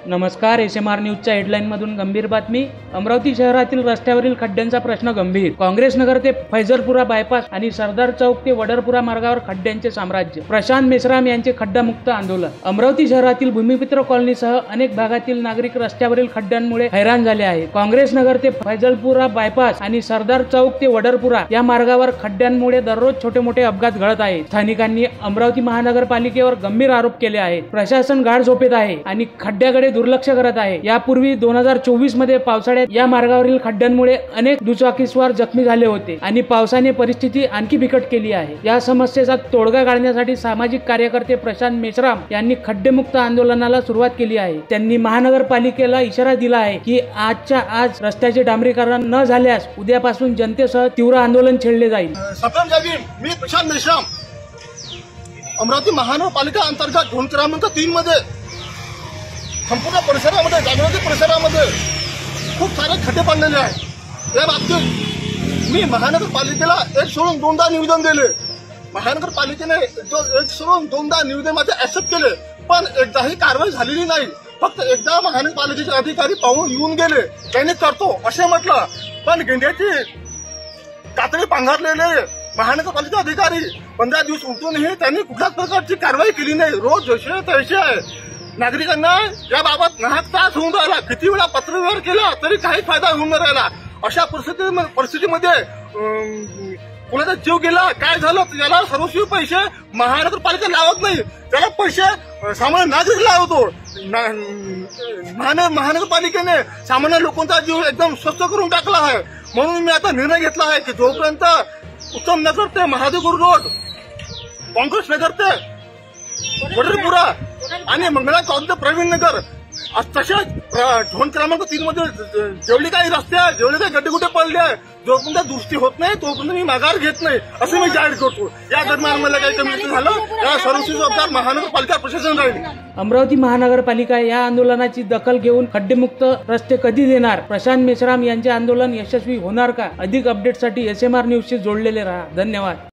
नमस्कार. SMR न्यूजच्या हेडलाईनमधून गंभीर बातमी. अमरावती शहरातील रस्त्यावरील खड्ड्यांचा प्रश्न गंभीर. काँग्रेस नगर ते फैजलपुरा बायपास आणि सरदार चौक ते वडरपुरा मार्गावर खड्ड्यांचे साम्राज्य. प्रशांत मेश्राम यांचे खड्डामुक्त आंदोलन. अमरावती शहरातील भूमिपुत्र कॉलनीसह अनेक भागातील नागरिक रस्त्यावरील खड्ड्यांमुळे हैराण झाले आहेत. काँग्रेस नगर ते फैजलपुरा बायपास आणि सरदार चौक ते वडरपुरा या मार्गावर खड्ड्यांमुळे दररोज छोटे मोठे अपघात घडत आहेत. स्थानिकांनी अमरावती महानगरपालिकेवर गंभीर आरोप केले आहेत. प्रशासन गाढ झोपेत आहे आणि खड्ड्याकडे दुर्लक्ष करत आहे. यापूर्वी 2024 मध्ये पावसाळ्यात या मार्गावरील खड्ड्यांमुळे अनेक दुचाकीस्वार जखमी झाले होते आणि पावसाने परिस्थिती आणखी बिकट केली आहे. या समस्येचा तोडगा काढण्यासाठी सामाजिक कार्यकर्ते प्रशांत मेश्राम यांनी खड्डेमुक्त आंदोलनाला सुरुवात केली आहे. त्यांनी महानगरपालिकेला इशारा दिला आहे की आजच्या आज रस्त्याचे डांबरीकरण न झाल्यास उद्यापासून जनतेसह तीव्र आंदोलन छेडले जाईल. मी प्रशांत मेश्राम अमरावती महानगरपालिका अंतर्गत झोन क्रमांक 3 मध्ये संपूर्ण परिसरामध्ये जागृती परिसरामध्ये खूप सारे खड्डे पडलेले आहेत. या बाबतीत मी महानगरपालिकेला एक सोडून दोनदा निवेदन दिले. महानगरपालिकेने एक सोडून दोनदा निवेदन माझे ऍक्सेप्ट केले, पण एकदाही कारवाई झालेली नाही. फक्त एकदा महानगरपालिकेचे अधिकारी पाहून येऊन गेले, त्यांनी करतो असे म्हटलं, पण गेंड्याची कातडी पांघरलेले महानगरपालिका अधिकारी 15 दिवस उठूनही त्यांनी कुठल्याच प्रकारची कारवाई केली नाही. रोज जसे तैसे आहे. नागरिकांना याबाबत नाहक त्रास होऊन राहिला. किती वेळा पत्रव्यवहार केला तरी काही फायदा होऊन नाही राहिला. अशा परिस्थितीमध्ये कुणाचा जीव गेला, काय झालं, त्याला सर्वस्वी पैसे महानगरपालिका लावत नाही, त्याला पैसे सामान्य नागरिक लावतो. महानगरपालिकेने सामान्य लोकांचा जीव एकदम स्वच्छ करून टाकला आहे. म्हणून मी आता निर्णय घेतला आहे की जोपर्यंत उत्तम नगर ते महादेवगुरू रोड, काँग्रेस नगर ते वडरपुरा आणि मंगळा चौक ते प्रवीण नगर तसेच झोन क्रमांक 3 मध्ये जेवढे काही रस्ते आहेत, जेवढे काही गड्डे पडले जोपर्यंत दुरुस्ती होत नाही तोपर्यंत मी माघार घेत नाही असं मी जाहीर करतो. या दरम्यान मला काही कमी झालं या सर्वस्वी जबाबदार महानगरपालिका प्रशासन राहील. अमरावती महानगरपालिका या आंदोलनाची दखल घेऊन खड्डेमुक्त रस्ते कधी देणार? प्रशांत मेश्राम यांचे आंदोलन यशस्वी होणार का? अधिक अपडेटसाठी SMR न्यूजशी जोडलेले राहा. धन्यवाद.